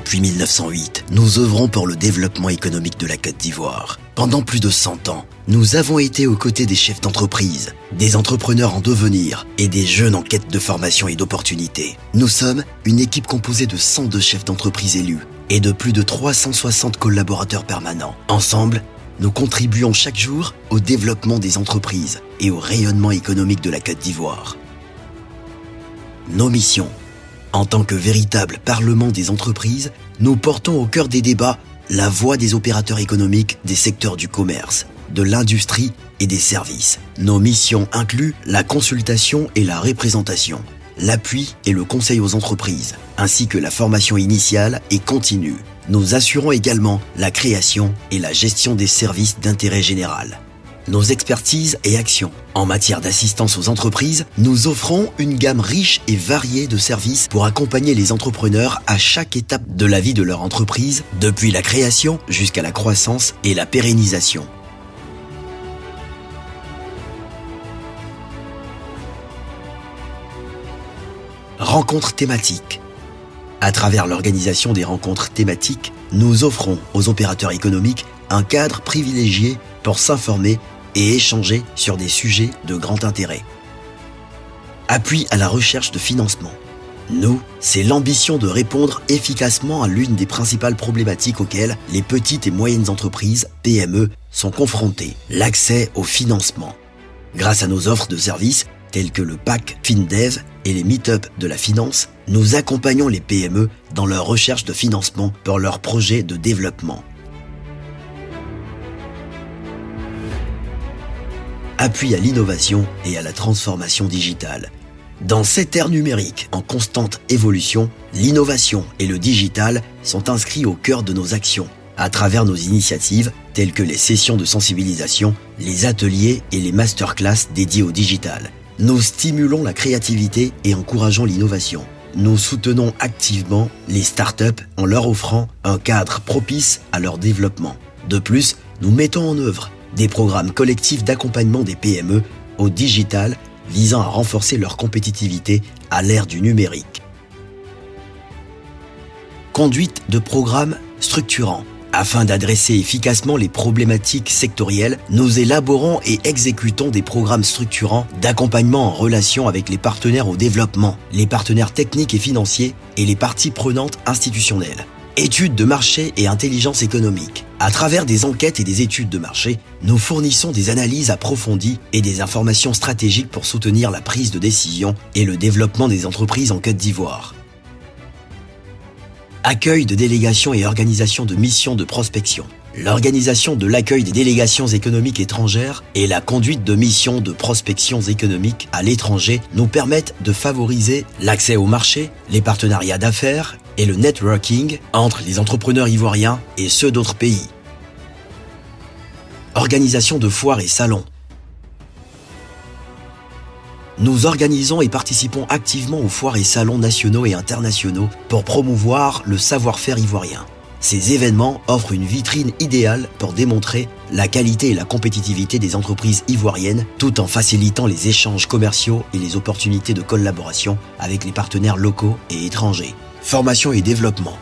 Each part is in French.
Depuis 1908, nous œuvrons pour le développement économique de la Côte d'Ivoire. Pendant plus de 100 ans, nous avons été aux côtés des chefs d'entreprise, des entrepreneurs en devenir et des jeunes en quête de formation et d'opportunités. Nous sommes une équipe composée de 102 chefs d'entreprise élus et de plus de 360 collaborateurs permanents. Ensemble, nous contribuons chaque jour au développement des entreprises et au rayonnement économique de la Côte d'Ivoire. Nos missions. En tant que véritable parlement des entreprises, nous portons au cœur des débats la voix des opérateurs économiques des secteurs du commerce, de l'industrie et des services. Nos missions incluent la consultation et la représentation, l'appui et le conseil aux entreprises, ainsi que la formation initiale et continue. Nous assurons également la création et la gestion des services d'intérêt général. Nos expertises et actions. En matière d'assistance aux entreprises, nous offrons une gamme riche et variée de services pour accompagner les entrepreneurs à chaque étape de la vie de leur entreprise, depuis la création jusqu'à la croissance et la pérennisation. Rencontres thématiques. À travers l'organisation des rencontres thématiques, nous offrons aux opérateurs économiques un cadre privilégié pour s'informer et échanger sur des sujets de grand intérêt. Appui à la recherche de financement. Nous, c'est l'ambition de répondre efficacement à l'une des principales problématiques auxquelles les petites et moyennes entreprises, PME, sont confrontées, l'accès au financement. Grâce à nos offres de services, tels que le PAC FinDev et les Meet-up de la finance, nous accompagnons les PME dans leur recherche de financement pour leurs projets de développement. Appui à l'innovation et à la transformation digitale. Dans cette ère numérique en constante évolution, l'innovation et le digital sont inscrits au cœur de nos actions, à travers nos initiatives telles que les sessions de sensibilisation, les ateliers et les masterclass dédiés au digital. Nous stimulons la créativité et encourageons l'innovation. Nous soutenons activement les startups en leur offrant un cadre propice à leur développement. De plus, nous mettons en œuvre des programmes collectifs d'accompagnement des PME au digital visant à renforcer leur compétitivité à l'ère du numérique. Conduite de programmes structurants. Afin d'adresser efficacement les problématiques sectorielles, nous élaborons et exécutons des programmes structurants d'accompagnement en relation avec les partenaires au développement, les partenaires techniques et financiers et les parties prenantes institutionnelles. Études de marché et intelligence économique. À travers des enquêtes et des études de marché, nous fournissons des analyses approfondies et des informations stratégiques pour soutenir la prise de décision et le développement des entreprises en Côte d'Ivoire. Accueil de délégations et organisation de missions de prospection. L'organisation de l'accueil des délégations économiques étrangères et la conduite de missions de prospection économique à l'étranger nous permettent de favoriser l'accès au marché, les partenariats d'affaires et le networking entre les entrepreneurs ivoiriens et ceux d'autres pays. Organisation de foires et salons. Nous organisons et participons activement aux foires et salons nationaux et internationaux pour promouvoir le savoir-faire ivoirien. Ces événements offrent une vitrine idéale pour démontrer la qualité et la compétitivité des entreprises ivoiriennes tout en facilitant les échanges commerciaux et les opportunités de collaboration avec les partenaires locaux et étrangers. Formation et développement.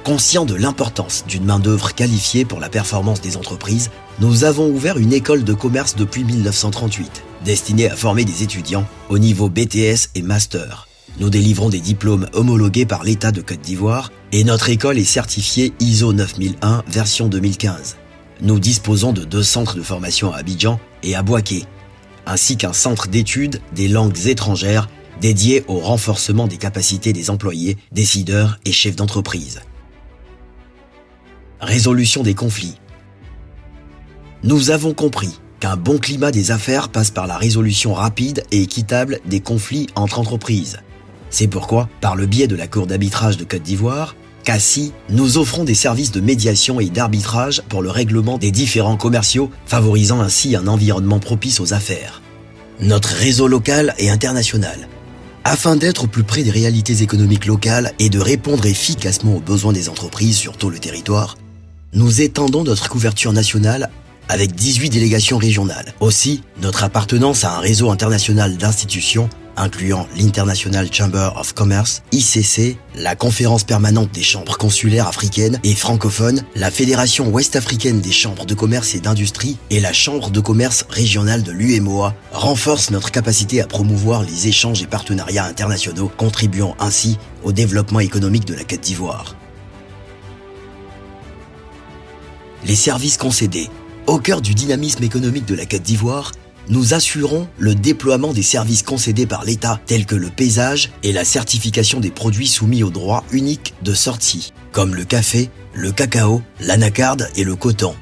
Conscient de l'importance d'une main-d'œuvre qualifiée pour la performance des entreprises, nous avons ouvert une école de commerce depuis 1938, destinée à former des étudiants au niveau BTS et Master. Nous délivrons des diplômes homologués par l'État de Côte d'Ivoire et notre école est certifiée ISO 9001 version 2015. Nous disposons de 2 centres de formation à Abidjan et à Bouaké, ainsi qu'un centre d'études des langues étrangères dédié au renforcement des capacités des employés, décideurs et chefs d'entreprise. Résolution des conflits. Nous avons compris qu'un bon climat des affaires passe par la résolution rapide et équitable des conflits entre entreprises. C'est pourquoi, par le biais de la Cour d'arbitrage de Côte d'Ivoire, CACI, nous offrons des services de médiation et d'arbitrage pour le règlement des différends commerciaux, favorisant ainsi un environnement propice aux affaires. Notre réseau local et international. Afin d'être au plus près des réalités économiques locales et de répondre efficacement aux besoins des entreprises sur tout le territoire, nous étendons notre couverture nationale avec 18 délégations régionales. Aussi, notre appartenance à un réseau international d'institutions incluant l'International Chamber of Commerce, ICC, la Conférence permanente des chambres consulaires africaines et francophones, la Fédération ouest-africaine des chambres de commerce et d'industrie et la Chambre de commerce régionale de l'UEMOA, renforcent notre capacité à promouvoir les échanges et partenariats internationaux, contribuant ainsi au développement économique de la Côte d'Ivoire. Les services concédés. Au cœur du dynamisme économique de la Côte d'Ivoire, nous assurons le déploiement des services concédés par l'État tels que le paysage et la certification des produits soumis au droit unique de sortie, comme le café, le cacao, l'anacarde et le coton.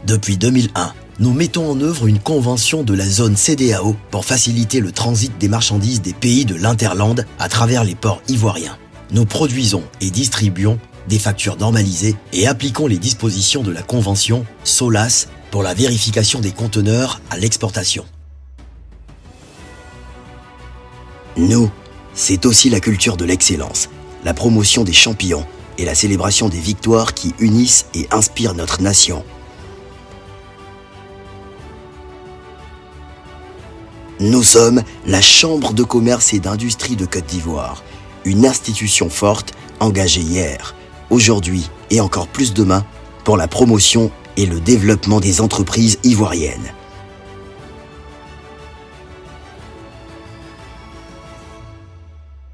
Depuis 2001, nous mettons en œuvre une convention de la zone CEDEAO pour faciliter le transit des marchandises des pays de l'Interland à travers les ports ivoiriens. Nous produisons et distribuons des factures normalisées et appliquons les dispositions de la convention SOLAS pour la vérification des conteneurs à l'exportation. Nous, c'est aussi la culture de l'excellence, la promotion des champions et la célébration des victoires qui unissent et inspirent notre nation. Nous sommes la Chambre de commerce et d'industrie de Côte d'Ivoire, une institution forte, engagée hier, aujourd'hui et encore plus demain pour la promotion et le développement des entreprises ivoiriennes.